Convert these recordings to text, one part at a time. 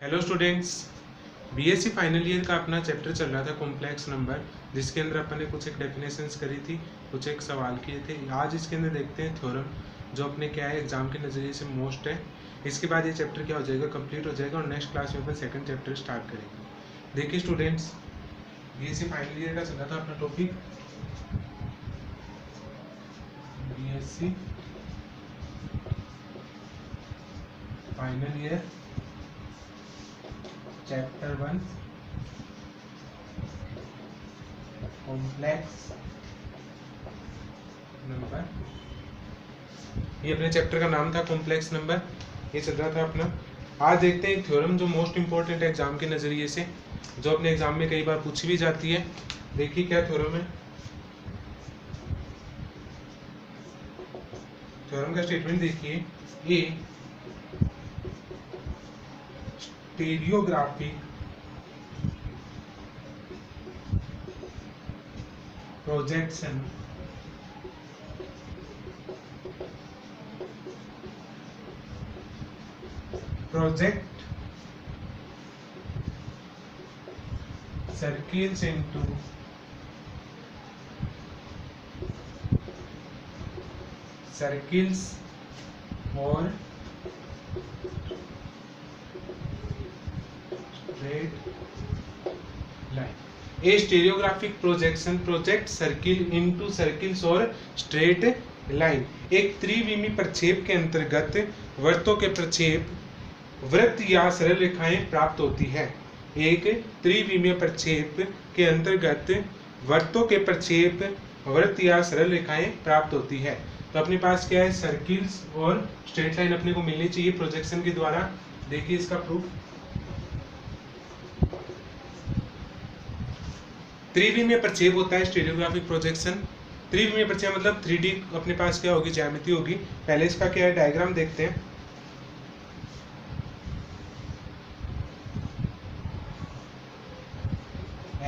Hello students, BSc final year का अपना chapter चल रहा था कॉम्प्लेक्स नंबर, जिसके अंदर अपन ने कुछ एक डेफिनेशंस करी थी, कुछ एक सवाल किए थे। आज इसके अंदर देखते हैं थ्योरम, जो अपने क्या है एग्जाम के नज़रिए से मोस्ट है। इसके बाद ये चैप्टर क्या हो जाएगा, कंप्लीट हो जाएगा और नेक्स्ट क्लास में अपन सेकंड चैप्टर स्टार्ट करेंगे। देखिए स्टूडेंट्स, बीएससी फाइनल ईयर का चल रहा था अपना topic BSc final year chapter 1 complex number. ये अपने चैप्टर का नाम था कॉम्प्लेक्स नंबर, ये चल रहा था अपना। आज देखते हैं एक थ्योरम जो मोस्ट इंपॉर्टेंट है एग्जाम के नज़रिए से, जो अपने एग्जाम में कई बार पूछी भी जाती है। देखिए क्या थ्योरम है। थ्योरम का स्टेटमेंट देखिए, a stereographic projection project circles into circles or straight line। A stereographic projection project circle into circles और स्ट्रेट लाइन। एक त्रिविमी प्रक्षेप के अंतर्गत वृत्तों के प्रक्षेप वृत्त या सरल रेखाएं प्राप्त होती है। एक त्रिविमीय प्रक्षेप के अंतर्गत वृत्तों के प्रक्षेप वृत्त या सरल रेखाएं प्राप्त होती है। तो अपने पास क्या है, सर्किल्स और स्ट्रेट लाइन अपने को मिलनी चाहिए प्रोजेक्शन के द्वारा। देखिए इसका प्रूफ, त्रिविमीय प्रक्षेप होता है स्टीरियोग्राफिक प्रोजेक्शन। त्रिविमीय प्रक्षेप मतलब 3D अपने पास क्या होगी, ज्यामिति होगी। पहले इसका क्या है, डायग्राम देखते हैं।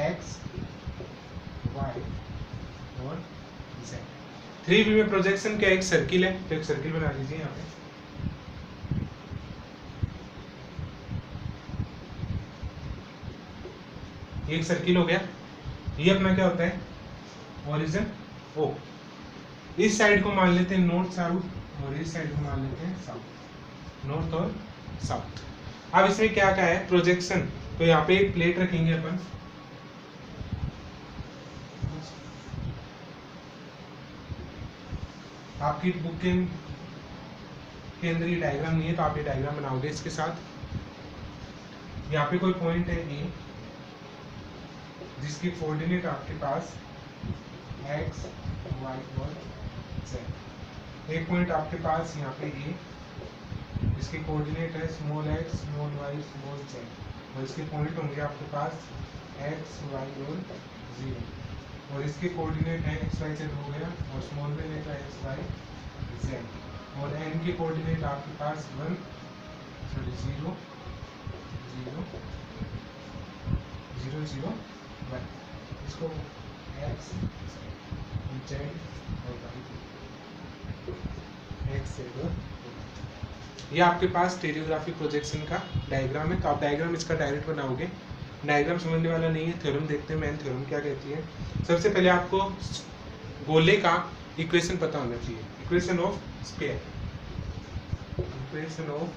एक्स वाई और जेड। त्रिविमीय प्रोजेक्शन क्या, एक सर्किल है, तो एक सर्किल बना लीजिए यहाँ पे। एक सर्किल हो गया। ये अपना क्या होता है, ओरिजिन ओ। इस साइड को मान लेते हैं नॉर्थ साउथ और इस साइड को मान लेते हैं साउथ, नॉर्थ और साउथ। अब इसमें क्या क्या है, प्रोजेक्शन। तो यहाँ पे एक प्लेट रखेंगे अपन, आपकी बुक के अंदर ये डायग्राम नहीं है तो आप ये डायग्राम बनाओगे इसके साथ। यहाँ पे कोई पॉइंट है ए, जिसकी कोऑर्डिनेट आपके पास एक्स वाई और जेड। एक पॉइंट आपके पास यहाँ पे ए, इसकी कोऑर्डिनेट है small x small y small z, और इसके पॉइंट होंगे आपके पास एक्स वाई और जीरो, और इसके कोऑर्डिनेट है एक्स वाई जेड हो गया, और स्मॉल में लेगा एक्स वाई जेड, और एन के कोऑर्डिनेट आपके पास 1 0 0 0 0 1। इसको एक्स जेड और एक्स जेड और ये आपके पास स्टीरियोग्राफिक प्रोजेक्शन का डायग्राम है। तो आप डायग्राम इसका डायरेक्ट बनाओगे, डायग्राम समझने वाला नहीं है। थ्योरम देखते हैं, मेन थ्योरम क्या कहती है। सबसे पहले आपको गोले का इक्वेशन पता होना चाहिए, equation of sphere, equation of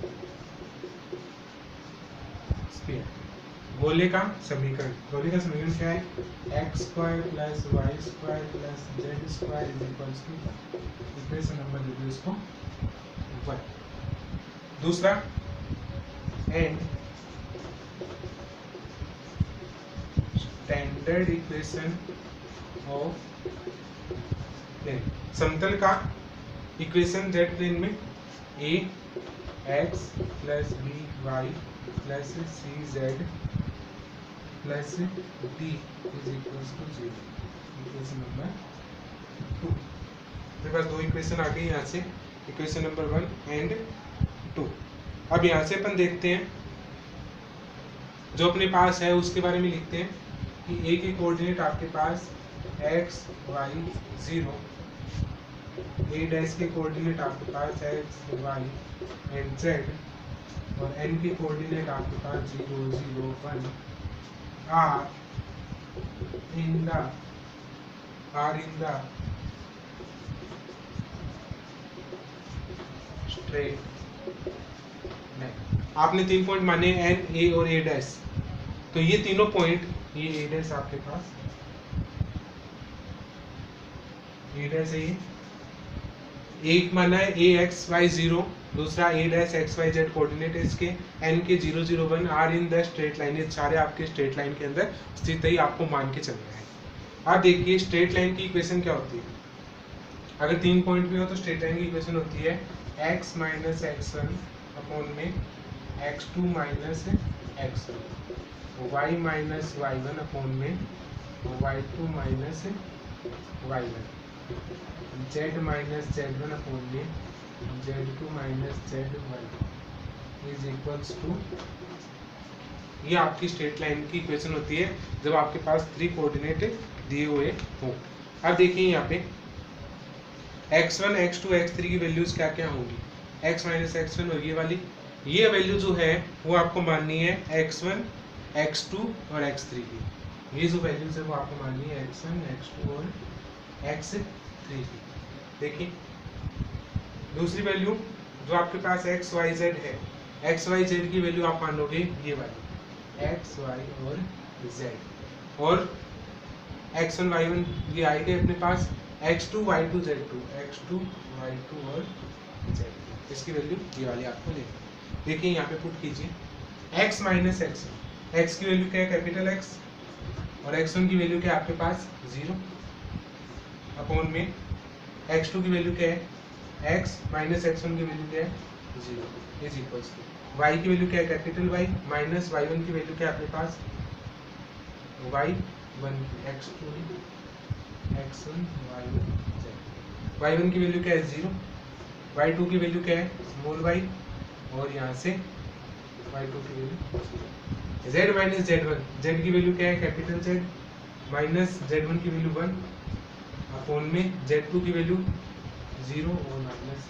sphere, गोले का समीकरण। गोले का समीकरण क्या है, x square plus Y square plus Z square is equals to, equation number दे दो इसको 1। दूसरा, and standard equation of plane, समतल का इक्वेशन जेड प्लेन में A X plus B Y plus C Z plus D is equals to 0, equation number 2। मेरे पास दो इक्वेशन आ गई यहाँ से, इक्वेशन नंबर 1 एंड 2। अब यहाँ से अपन देखते हैं जो अपने पास है उसके बारे में लिखते हैं कि ए के कोऑर्डिनेट आपके पास एक्स वाई 0, ए डैश के कोऑर्डिनेट आपके पास एक्स वाई एंड जेड, और n के कोऑर्डिनेट आपके पास 0 0 1 are in the straight line. आपने 3 पॉइंट माने n, a और a डैश, तो ये तीनों पॉइंट, ये a डैश आपके पास a डैश है, ये एक माना है ए एक्स वाई 0, दूसरा A dash X Y Z coordinate है इसके, एन के 0 0 1 are in the straight line, ये सारे आपके स्ट्रेट लाइन के अंदर स्थित है, आपको मान के चलना है। अब देखिए स्ट्रेट लाइन की इक्वेशन क्या होती है, अगर 3 पॉइंट भी हो तो स्ट्रेट लाइन की इक्वेशन होती है x minus x one upon में x2 minus x1, y minus y one upon में y2 minus y1, z minus z1 upon में z2 minus z1 is equals to, ये आपकी स्ट्रेट लाइन की equation होती है जब आपके पास 3 कोऑर्डिनेट दिए हुए हो। अब देखिए यहाँ पे x1 x2 x3 की वैल्यूज क्या क्या होंगी, x माइनस x1 और ये वाली, ये वैल्यू जो है वो आपको माननी है x1 x2 और x3 की, ये जो वैल्यूज है वो आपको माननी है x1 x2 और x3 की। देखिए दूसरी वैल्यू जो आपके पास एक्स वाई जेड है, एक्स वाई जेड की वैल्यू आप मान लोगे ये वाली एक्स वाई और जेड, और एक्स वन वाई वन ये आएगा अपने पास x2 y2 z2, x2 y2 और z, इसकी वैल्यू ये वाली आपको लेनी। देखिए यहाँ पे पुट कीजिए x माइनस एक्स, एक्स की वैल्यू क्या है कैपिटल X, और x1 की वैल्यू क्या है आपके पास 0 अपॉन में x2 की वैल्यू क्या है x माइनस x1 की वैल्यू क्या है 0 इज इक्वल्स टू y की वैल्यू क्या है कैपिटल Y माइनस y1 की वैल्यू क्या है अपने पास y1 x2 x1 y1 z, y1 की वैल्यू क्या है 0, y2 की वैल्यू क्या है स्मॉल y, और यहाँ से y2 की value z minus z1, z की वैल्यू क्या है कैपिटल Z माइनस z1 की वैल्यू 1 अपॉन में z2 की वैल्यू 0 और माइनस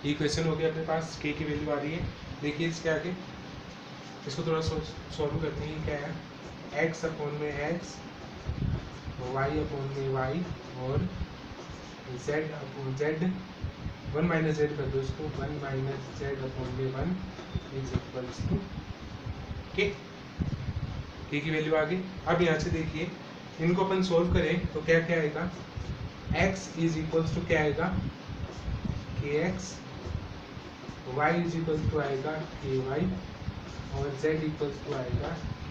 ये क्वेश्चन हो गया अपने पास, k की वैल्यू आ रही है। देखिए इसके आगे इसको थोड़ा सॉल्व करते हैं, क्या है x अपॉन में x, y अपॉन में y और z upon z, 1 minus z कर दो इसको, 1 माइनस z अपॉन में 1 is equals to k, k की वैल्यू आ गई। अब यहाँ से देखिए इनको अपन सोल्व करें तो क्या क्या आएगा, x इज इक्वल्स टू क्या आएगा kx, y is equals to आएगा ky और z इक्वल्स टू आएगा k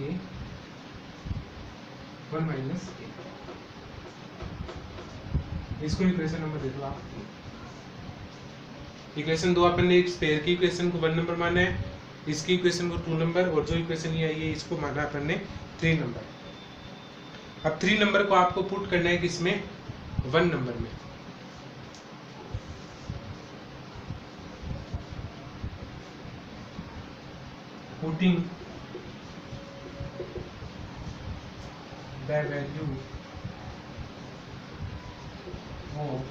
1 माइनस k। इसको इक्वेशन नंबर दे दो आप। इक्वेशन 2 अपन ने एक स्फीयर की इक्वेशन को 1 नंबर माना है, इसकी इक्वेशन को 2 नंबर, और जो इक्वेशन ये आई है इसको माना अपन ने 3 नंबर। अब 3 नंबर को आपको पुट करना है किसमें 1 नंबर में, putting the value of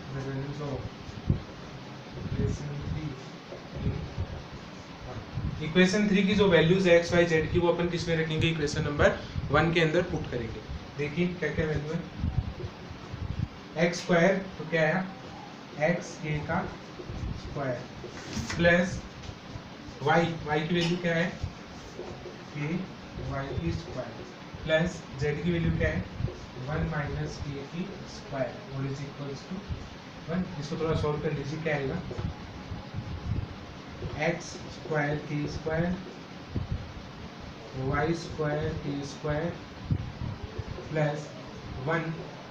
equation 3 की जो वैल्यूज है एक्स वाई जेड की वो अपन किसमें रखेंगे इक्वेशन नंबर 1 के अंदर पुट करेंगे। देखिए क्या क्या वैल्यू है, एक्स स्क्वायर तो क्या है एक्स के का स्क्वायर प्लस वाई की वैल्यू क्या है के वाई की स्क्वायर प्लस जेड की वैल्यू क्या है 1 माइनस के की स्क्वायर और इज इक्वल्स टू 1। इसको थोड़ा सॉल्व कर लीजिए, क्या आएगा x square k square y square k square plus 1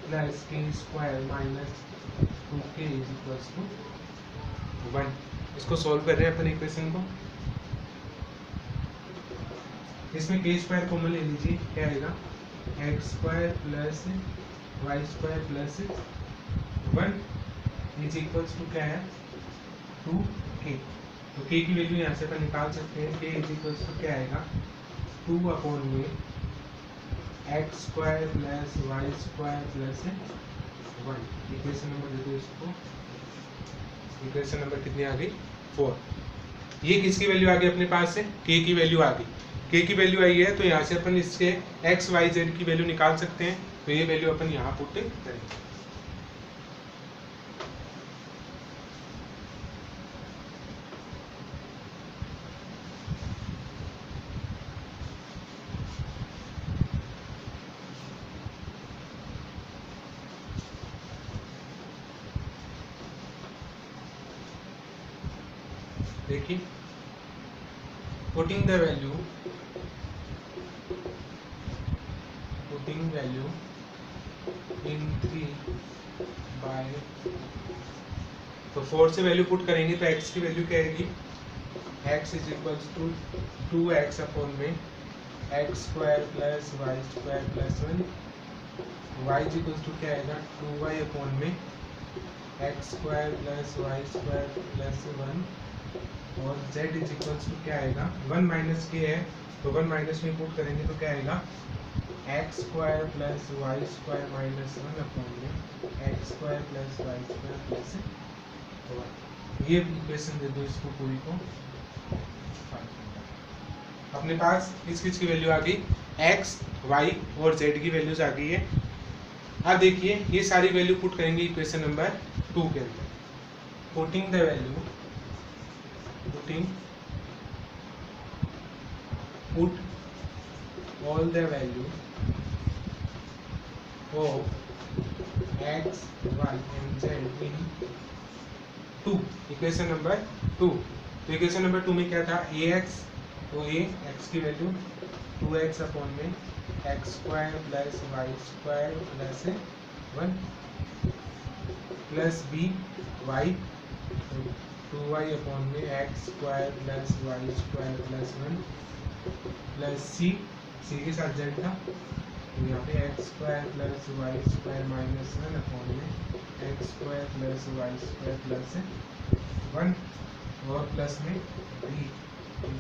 plus k square minus 2k is equals to 1। इसको सॉल्व कर रहे हैं अपन इक्वेशन को, इसमें के स्क्वायर कॉमन ले लीजिए, क्या आएगा x square plus Y square plus 1 is equals to क्या है 2k। तो k की वैल्यू यहाँ से अपन निकाल सकते हैं, k इज इक्वल्स टू क्या आएगा 2 अपॉन में x square plus Y square plus 1। Equation number दे दो इसको, इक्वेशन नंबर कितनी आ गई 4। ये किसकी वैल्यू आ गई अपने पास से, k की वैल्यू आ गई। k की वैल्यू आई है तो यहाँ से अपन इसके x y z की वैल्यू निकाल सकते हैं। तो ये वैल्यू अपन यहाँ पुट करेंगे। देखिए, putting value in 3 by, तो 4 से वैल्यू पुट करेंगे तो x की वैल्यू क्या आएगी, x is equals to 2x upon में x square plus Y square plus 1, y is equals to क्या आएगा 2y अपॉन में x square plus Y square plus 1, और z इज इक्वल्स टू क्या आएगा 1 माइनस के है तो 1 माइनस में पुट करेंगे तो क्या आएगा x square plus Y square minus 1 upon में x square plus Y square plus 1। ये इक्वेशन दे दो इसको पूरी को। अपने पास किस किस की वैल्यू आ गई, एक्स वाई और जेड की वैल्यूज आ गई है। अब देखिए ये सारी वैल्यू पुट करेंगे इक्वेशन नंबर 2 के अंदर। Putting the value, put all the value of x, y and z in 2, equation number 2। तो इक्वेशन नंबर 2 में क्या था, ax, तो a x की वैल्यू 2x अपॉन में x square plus Y square plus 1 plus b y 2y upon में x square plus Y square plus 1 plus c के साथ जेड था तो यहाँ पे x square plus Y square minus 1 upon में x square plus Y square plus 1 और plus में b इज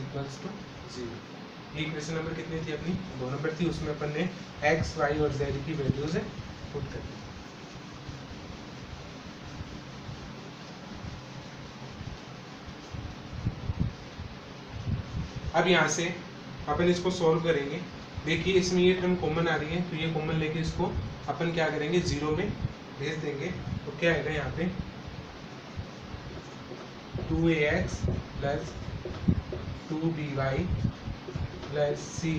इक्वल्स टू 0। ये इक्वेशन नंबर कितनी थी अपनी, 2 नंबर थी। उसमें अपन ने एक्स वाई और जेड की वैल्यूज पुट कर दी। अब यहाँ से अपन इसको सॉल्व करेंगे। देखिए इसमें ये टर्म कॉमन आ रही है तो ये कॉमन लेके इसको अपन क्या करेंगे 0 में भेज देंगे। तो क्या आएगा यहाँ पे 2ax plus 2by plus c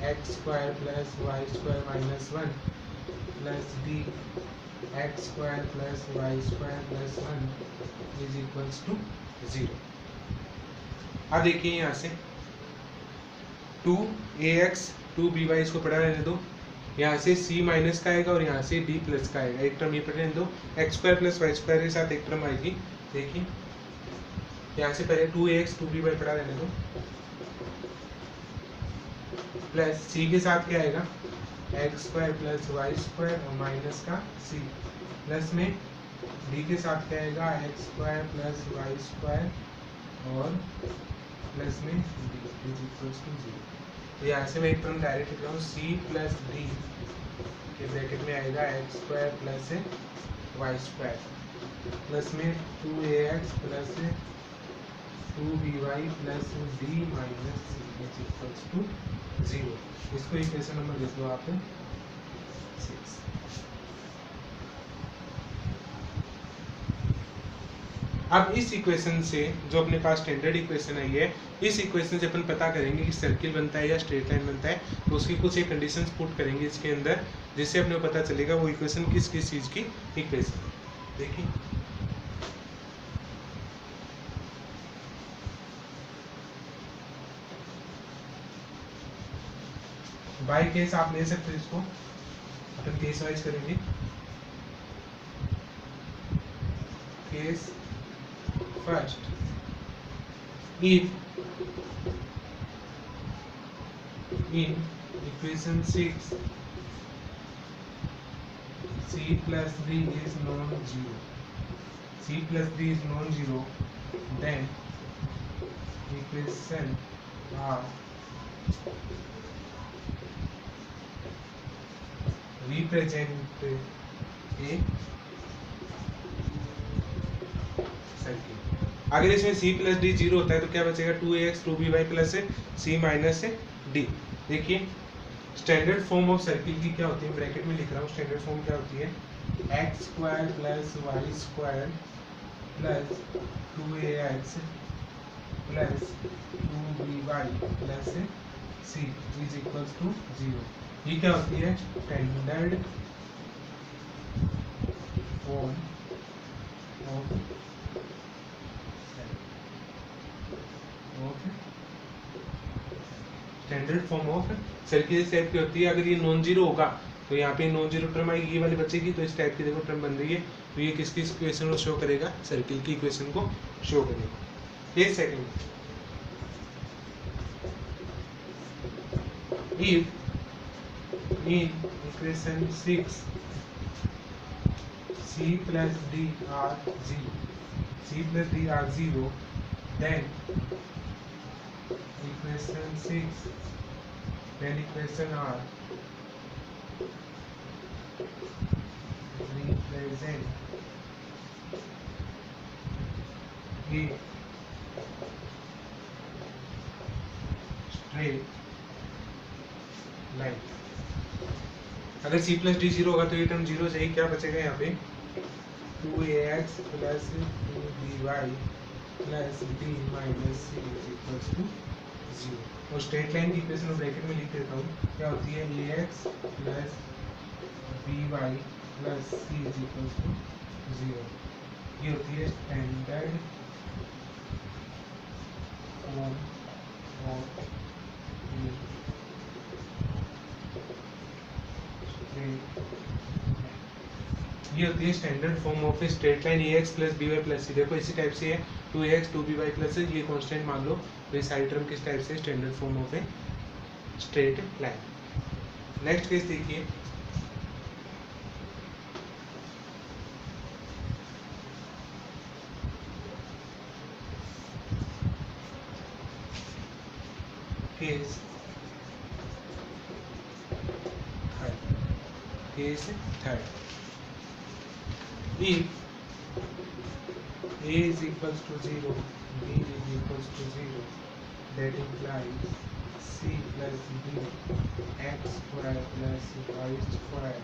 x square plus Y square minus 1 plus d x square plus Y square plus 1 is equals to 0। अब देखिए यहाँ से 2ax 2by इसको पढ़ा रहने दो, यहाँ से c माइनस का आएगा और यहाँ से d प्लस का आएगा। एक टर्म ये पढ़ रहने दो, x square plus Y square के साथ एक टर्म आएगी। देखिए यहाँ से पहले 2ax 2by पढ़ा रहने दो, प्लस c के साथ क्या आएगा x square plus Y square और माइनस का c, प्लस में d के साथ क्या आएगा x square plus Y square और प्लस में d इज इक्वल्स टू 0। तो यहाँ से मैं एक टर्म डायरेक्ट लिख रहा हूँ c प्लस d के ब्रैकेट में आएगा x square plus Y square plus में 2ax plus 2by plus d minus c is equals to 0। इसको इक्वेशन नंबर लिख दो आप 6। अब इस इक्वेशन से जो अपने पास स्टैंडर्ड इक्वेशन आई है, इस इक्वेशन से अपन पता करेंगे कि सर्किल बनता है या स्ट्रेट लाइन बनता है। तो उसकी कुछ एक कंडीशंस पुट करेंगे इसके अंदर, जिससे अपने को पता चलेगा वो इक्वेशन किस किस चीज़ की इक्वेशन। देखिए बाय केस आप ले सकते हो, इसको अपन केस वाइज करेंगे। Case first, if in equation 6 c plus d is non-zero, c plus d is non-zero, then equation are represent a circle. अगर इसमें c प्लस डी 0 होता है तो क्या बचेगा 2ax 2by plus c minus D. देखिए standard form of circle की क्या होती है, ब्रैकेट में लिख रहा हूँ, स्टैंडर्ड फॉर्म क्या होती है, x square plus Y square plus 2ax plus 2by plus c is equals to 0। ये क्या होती है, standard form of standard form of circle. इस टाइप की होती है। अगर ये नॉन जीरो होगा तो यहाँ पे नॉन जीरो टर्म आएगी, ये वाली बचेगी, तो इस टाइप की देखो टर्म बन रही है, तो ये किसकी इक्वेशन को शो करेगा, सर्किल की इक्वेशन को शो करेगा। ये second, in equation 6 c plus d are 0, c plus d are 0, then equation 6, then equation r represent a straight line। अगर c प्लस डी 0 होगा तो ये टर्म 0 चाहिए, क्या बचेगा यहाँ पे 2ax plus 2by plus d minus c is equals to 0। और स्ट्रेट लाइन की इक्वेशन में ब्रैकेट में लिख देता हूँ, क्या होती है ax plus by plus c is equals to 0। ये होती है स्टैंडर्ड फॉर्म ऑफ ये होती है standard form of straight line ax plus by plus c। देखो इसी टाइप से है 2ax 2by प्लस c, ये कांस्टेंट मान लो, तो ये सारी टर्म किस टाइप से standard form of a straight line. Next case देखिए, case third, if a is equals to 0, b is equals to 0, that implies c plus d x square plus y square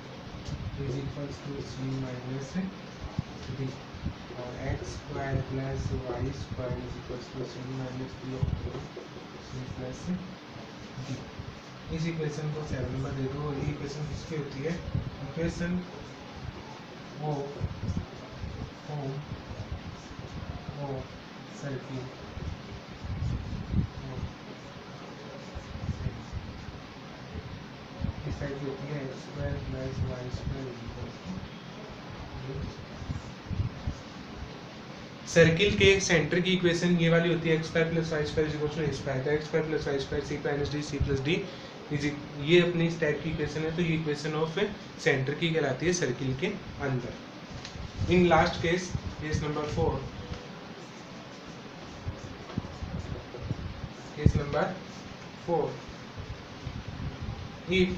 is equals to c minus d, और x square plus y square is equals to c minus d c plus d। इस equation को 7 number दे दो। ये equation किसकी होती है, equation of circle इस टाइप की होती है, x square plus Y square equals to. Circle के सेंटर की इक्वेशन ये वाली होती है, x square plus Y square equals to a square. तो x square plus Y square c minus d c plus d, ये अपनी इस टाइप की इक्वेशन है, तो ये इक्वेशन ऑफ सेंटर की कहलाती है सर्किल के अंदर। In last case, case number 4, case number 4, if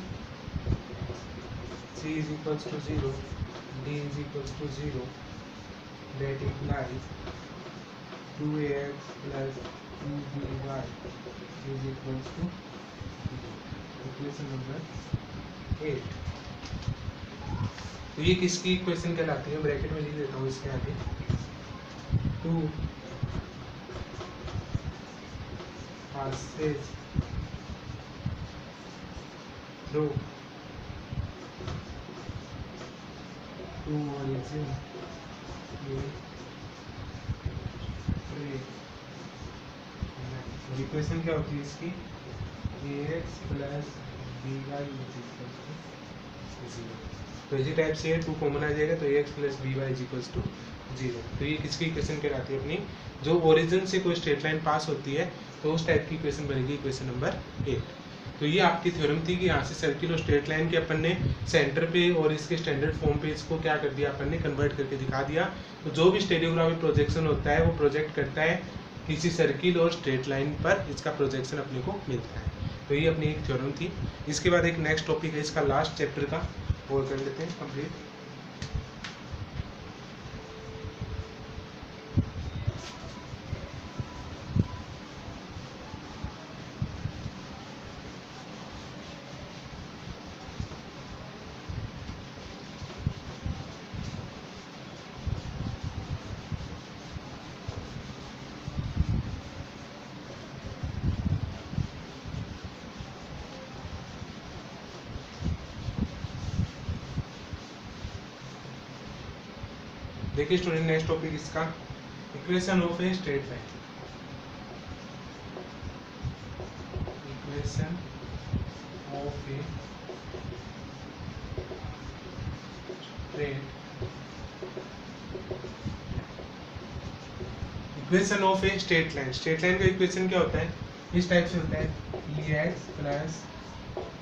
c is equals to 0, d is equals to 0, that implies 2ax plus 2by is equals to 0। Equation number 8। तो ये किसकी इक्वेशन कहलाती है, ब्रैकेट में लिख देता हूँ इसके आगे, 2 passes through two origin equation क्या होती है इसकी, ax plus by is equal to 0। तो इसी टाइप से 2 कॉमन आ जाएगा, तो ax plus by is equal to 0। तो ये किसकी इक्वेशन कहलाती है, अपनी जो ओरिजिन से कोई स्ट्रेट लाइन पास होती है तो उस टाइप की इक्वेशन बनेगी, इक्वेशन नंबर 8। तो ये आपकी थ्योरम थी कि यहाँ से सर्किल और स्ट्रेट लाइन के अपन ने सेंटर पे और इसके स्टैंडर्ड फॉर्म पे इसको क्या कर दिया, अपन ने कन्वर्ट करके दिखा दिया। तो जो भी स्टेडियोग्राफिक प्रोजेक्शन होता है वो प्रोजेक्ट करता है किसी सर्किल और स्ट्रेट लाइन पर, इसका प्रोजेक्शन अपने को मिलता है। तो ये अपनी एक थ्योरम थी। इसके बाद एक नेक्स्ट टॉपिक है इसका लास्ट चैप्टर का, वो कर लेते हैं कंप्लीट। देखिए स्टूडेंट, नेक्स्ट टॉपिक इसका equation of a straight line. Equation of a straight, equation of a straight line. Straight line का इक्वेशन क्या होता है? इस टाइप से होता है, ex plus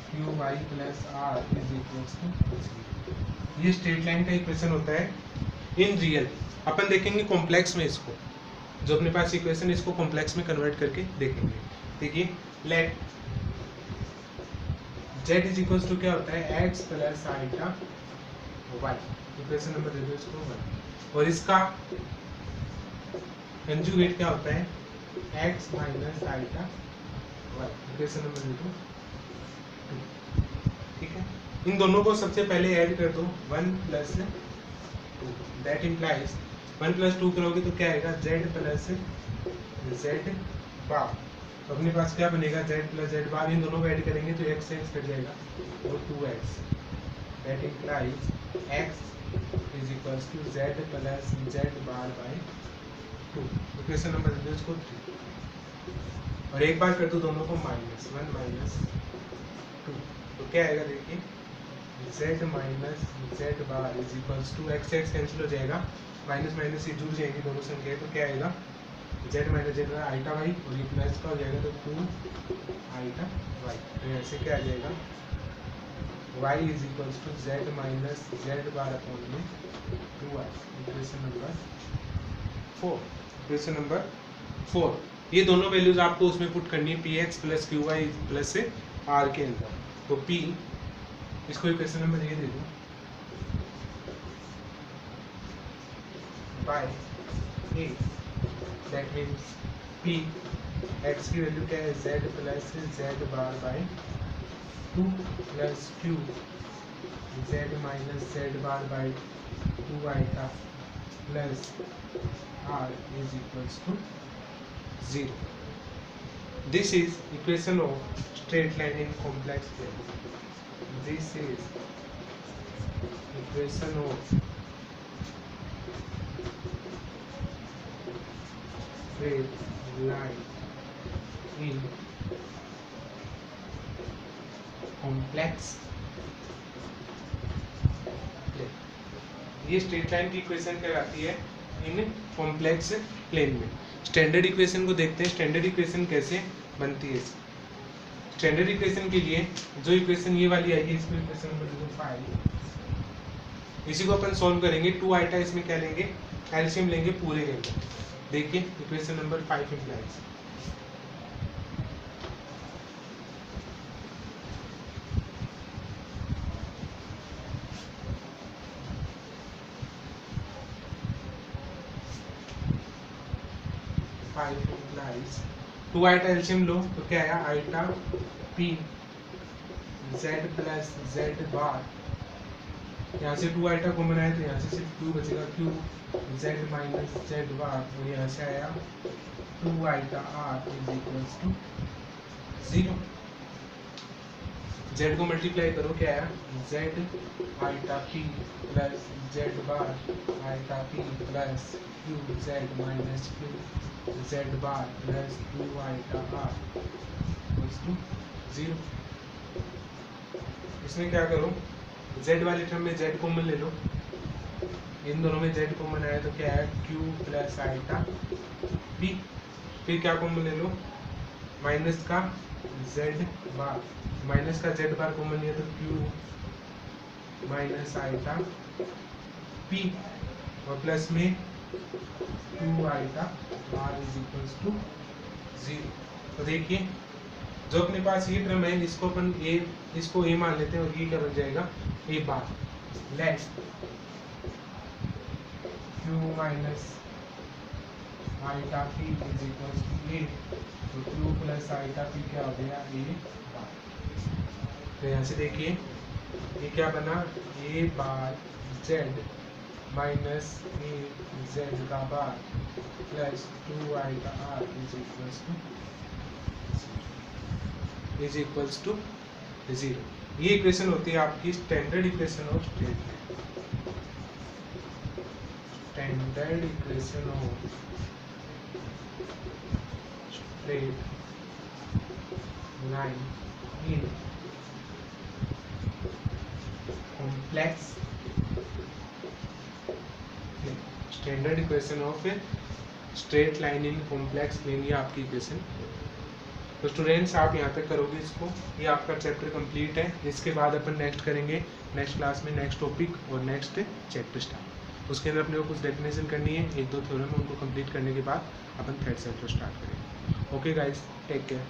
q y plus r is equals to. ये स्ट्रेट लाइन का इक्वेशन होता है इन रियल। अपन देखेंगे कॉम्प्लेक्स में इसको, जो अपने पास इक्वेशन इसको कॉम्प्लेक्स में कन्वर्ट करके देखेंगे। देखिए, let z is equals to क्या होता है, x plus iota y। Equation number दे दो इसको 1, और इसका कंजुगेट क्या होता है, x minus iota y। Equation number दे दो 2। ठीक है, इन दोनों को सबसे पहले ऐड कर दो, 1 प्लस 2, दैट इम्प्लाइज 1 प्लस 2 करोगे तो क्या आएगा, z प्लस z बार। तो अपने पास क्या बनेगा, z प्लस z बार। इन दोनों को ऐड करेंगे तो x से x कट जाएगा, और 2x, that implies x is equals to z plus z bar by 2। Equation number दे दो इसको 3, और एक बार कर दो दोनों को माइनस 1 माइनस 2, तो क्या आएगा, देखिए z minus z bar is equals to x से x कैंसिल हो जाएगा, माइनस माइनस से जुड़ जाएंगी दोनों संख्याएं, तो क्या आएगा, z minus z bar iota y, और ये प्लस का हो जाएगा तो 2 आइटा y। तो ऐसे क्या आ जाएगा, y is equals to z minus z bar upon में 2y। Equation number 4। Equation number 4, ये दोनों वैल्यूज आपको उसमें पुट करनी है, px plus q y plus से r के अंदर। तो p, इसको इक्वेशन नंबर ये दे दो, by a, that means p, x की वैल्यू क्या है, z plus z bar by 2 plus q z minus z bar by 2 iota plus r is equals to 0. This is equation of straight line in complex plane. This is equation of straight line in complex plane. ये straight line की equation कहलाती है इन complex plane में। Standard equation को देखते हैं, standard equation कैसे बनती है। स्टैंडर्ड इक्वेशन के लिए जो इक्वेशन ये वाली आएगी, इसको इक्वेशन नंबर 5, इसी को अपन सॉल्व करेंगे। 2 आइटा इसमें क्या लेंगे, एलसीएम लेंगे पूरे लेंगे। देखिए equation number 5 implies 2 iota LCM लो तो क्या आया, iota p z plus z bar, यहाँ से 2 आइटा कॉमन आया तो यहाँ से सिर्फ q बचेगा, q z minus z bar, और यहाँ से आया 2 iota r is equals to 0। z को मल्टीप्लाई करो, क्या आया, z iota p plus z bar iota p plus q z minus q z bar plus 2 iota r equals to 0। इसमें क्या करो, z वाले टर्म में z कॉमन ले लो, इन दोनों में z कॉमन आया तो क्या है, q प्लस आइटा p, फिर क्या कॉमन ले लो, माइनस का z बार, माइनस का z बार कॉमन लिया तो q माइनस आइटा p, और प्लस में 2 iota r is equals to 0। तो देखिए जो अपने पास ये टर्म है, इसको अपन a, इसको a मान लेते हैं, और ये क्या बन जाएगा, a bar. Let q minus eta p is equals to a, तो q प्लस आइटा p क्या हो गया, a बार। तो यहाँ से देखिए ये क्या बना, a bar z minus a z का bar plus 2 iota r is equals to 0। ये इक्वेशन होती है आपकी standard equation of straight line. Standard equation of straight line in complex standard equation of straight line in complex plane, ये आपकी equation. तो students आप यहाँ तक करोगे इसको, ये आपका चैप्टर कंप्लीट है। इसके बाद अपन नेक्स्ट करेंगे नेक्स्ट क्लास में नेक्स्ट टॉपिक और नेक्स्ट चैप्टर स्टार्ट। उसके अंदर अपने को कुछ डेफिनेशन करनी है, 1-2 थ्योरम, उनको कंप्लीट करने के बाद अपन थर्ड चैप्टर स्टार्ट करेंगे। Okay guys, take care.